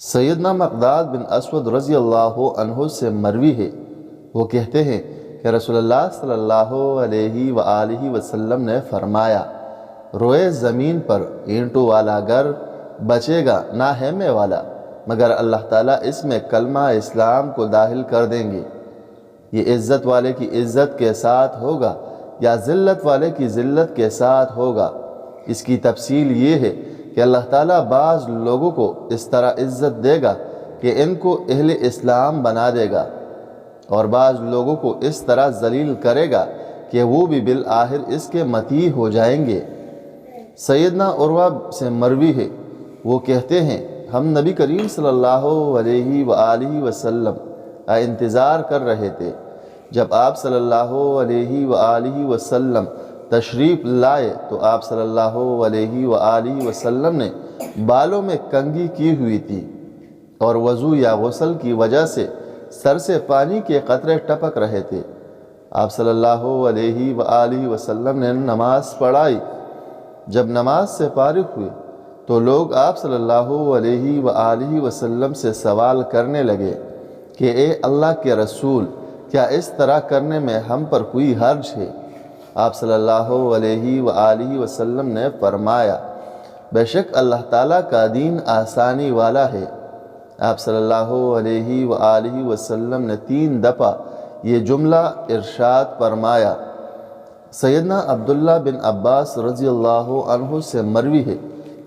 سیدنا مقداد بن اسود رضی اللہ عنہ سے مروی ہے، وہ کہتے ہیں کہ رسول اللہ صلی اللہ علیہ وآلہ وسلم نے فرمایا، روئے زمین پر اینٹوں والا گھر بچے گا نہ خیمے والا، مگر اللہ تعالیٰ اس میں کلمہ اسلام کو داخل کر دیں گے۔ یہ عزت والے کی عزت کے ساتھ ہوگا یا ذلت والے کی ذلت کے ساتھ ہوگا۔ اس کی تفصیل یہ ہے کہ اللہ تعالیٰ بعض لوگوں کو اس طرح عزت دے گا کہ ان کو اہل اسلام بنا دے گا، اور بعض لوگوں کو اس طرح ذلیل کرے گا کہ وہ بھی بالآخر اس کے مطیع ہو جائیں گے۔ سیدنا عروہ سے مروی ہے، وہ کہتے ہیں ہم نبی کریم صلی اللہ علیہ وآلہ وسلم کا انتظار کر رہے تھے۔ جب آپ صلی اللہ علیہ وآلہ وسلم تشریف لائے تو آپ صلی اللہ علیہ وآلہ وسلم نے بالوں میں کنگھی کی ہوئی تھی، اور وضو یا غسل کی وجہ سے سر سے پانی کے قطرے ٹپک رہے تھے۔ آپ صلی اللہ علیہ وآلہ وسلم نے نماز پڑھائی۔ جب نماز سے فارغ ہوئے تو لوگ آپ صلی اللہ علیہ وآلہ وسلم سے سوال کرنے لگے کہ اے اللہ کے رسول، کیا اس طرح کرنے میں ہم پر کوئی حرج ہے؟ آپ صلی اللہ علیہ وآلہ وسلم نے فرمایا، بے شک اللہ تعالیٰ کا دین آسانی والا ہے۔ آپ صلی اللہ علیہ وآلہ وسلم نے 3 دفعہ یہ جملہ ارشاد فرمایا۔ سیدنا عبداللہ بن عباس رضی اللہ عنہ سے مروی ہے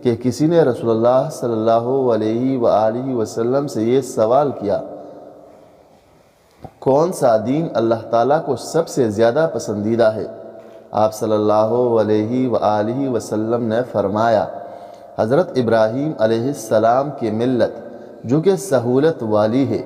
کہ کسی نے رسول اللہ صلی اللہ علیہ وآلہ وسلم سے یہ سوال کیا، کون سا دین اللہ تعالیٰ کو سب سے زیادہ پسندیدہ ہے؟ آپ صلی اللہ علیہ وآلہ وسلم نے فرمایا، حضرت ابراہیم علیہ السلام کی ملت جو کہ سہولت والی ہے۔